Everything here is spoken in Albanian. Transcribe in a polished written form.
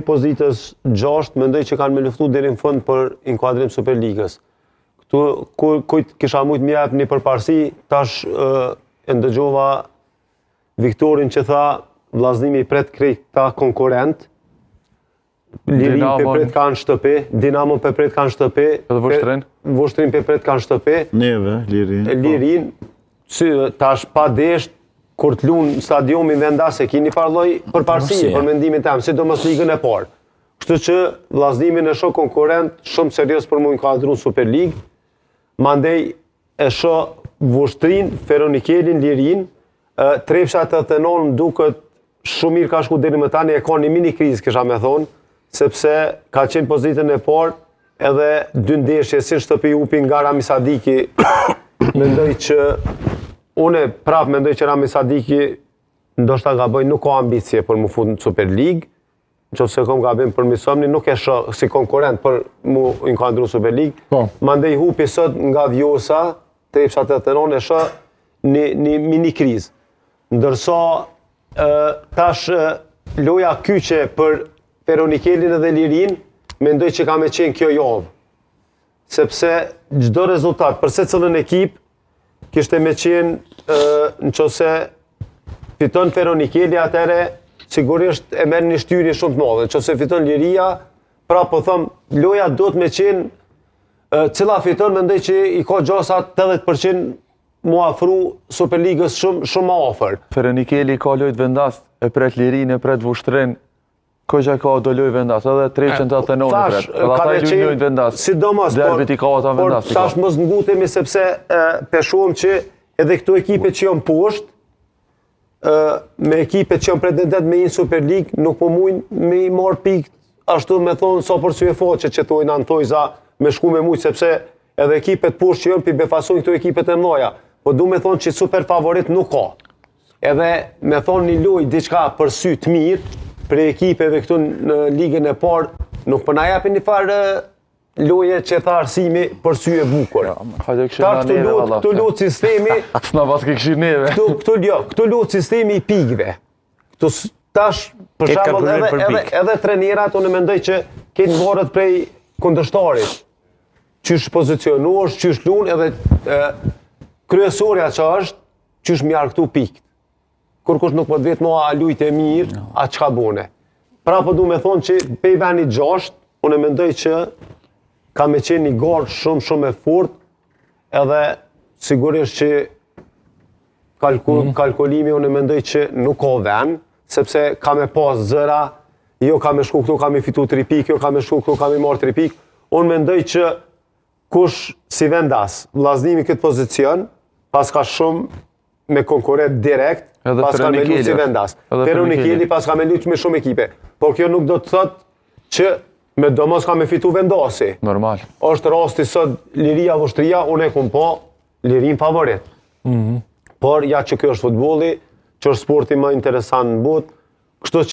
pozitës 6, mendoj që kanë me luftu deri në fund për inkuadrim Superligës. Këtu kujt kisha mujt më jap një përparësi, tash e ndëgjova Viktorin që tha vllazënimi i pret krejt ta konkurrent. Lirin pe pret kanë shtëpi, Dinamo pe pret kanë shtëpi. Edhe Voshtrin. Voshtrin pe pret kanë shtëpi. Neve, Lirin. Lirin, tash pa desht, kur të lunë stadiumi vendas e kini farloj përparësie për mendimin tem, sidomos ligën e parë. Kështu që vllazënimin e shoh konkurrent shumë serios për mu inkuadru Superligë. Mandej e shoh Voshtrin, Feronikelin, Lirin, Trepsha 89 duket shumë mirë ka shku deri më tani, e ka një mini krizë kisha me thonë, sepse ka qenë pozitën e parë edhe dy ndeshje si shtëpi upi nga Rami Sadiki. Mendoj që mendoj që Rami Sadiki ndoshta gaboj, nuk ka ambicie për mu fut në Superligë, nëse kom gabim për Misomni, nuk e shoh si konkurrent për mu inkuadru Superligë. Mandej hupi sot nga Vjosa, Trepsha 89 e shoh një mini krizë. Ndërsa tash loja kyçe për Feronikelin edhe Lirin, mendoj që ka me qenë kjo javë. Sepse çdo rezultat për secilën ekip kishte me qenë nëse fiton Feronikeli, atëre sigurisht e merr një shtyrje shumë të madhe. Nëse fiton Liria, pra po them, loja duhet me qenë cila fiton, mendoj që i ka gjasa 80% mu afru Superligës shumë ma afër. Feronikeli ka lojt vendas, e pret Lirin, e pret Voshtrin, Koqa ka do lojt vendas, edhe Trepsën 89 e pret. Edhe ata i lojt vendas. Sidomos, derbit i ka ata vendas. Por tash mos ngutemi sepse peshuam që edhe këto ekipe që janë poshtë, me ekipe që janë pretendent me një Superligë, nuk po mujnë me i marrë pikë, ashtu me thonë sa për sy e foqe që tojnë Antojza me shku me mujtë, sepse edhe ekipet poshtë që janë pi befasojnë këto ekipet e mloja. Po du me thonë që super favorit nuk ka. Edhe me thonë një loj diçka për sy të mirë, për ekipeve këtu në ligën e parë, nuk për na japin një farë loje që tha Arsimi për sy e bukur. Këtu lutë sistemi... S'na pas ke këshir neve. Këtu lutë sistemi i pikëve. Tash, për shembull, edhe trenerat, unë mendoj që këtë varet prej kundërshtarit. Qysh pozicionuar, qysh lun, edhe kryesorja që është, qysh mjarë këtu pikët. Kur kush nuk po të vetë a lujt e mirë, a qka bone. Pra po du me thonë që pej veni 6, unë mendoj që ka me qenë një garë shumë e fort, edhe sigurisht që kalkulimi unë mendoj që nuk ka ven, sepse ka me pas zëra, jo ka me shku këtu, ka me fitu 3 pikë, jo ka me shku këtu, ka me marrë 3 pikë. Unë mendoj që kush si vendas, vllazënimi këtë pozicion, pas ka shumë me konkurent direkt, pas ka me lutë si vendas. Feronikeli pas ka me lutë me shumë ekipe. Por kjo nuk do të thotë që me domos ka me fitu vendasi. Normal. Është rasti sot Liria Voshtria, unë e kum po Lirin favorit. Por ja që kjo është futbolli, që është sporti më interesant në botë, kështu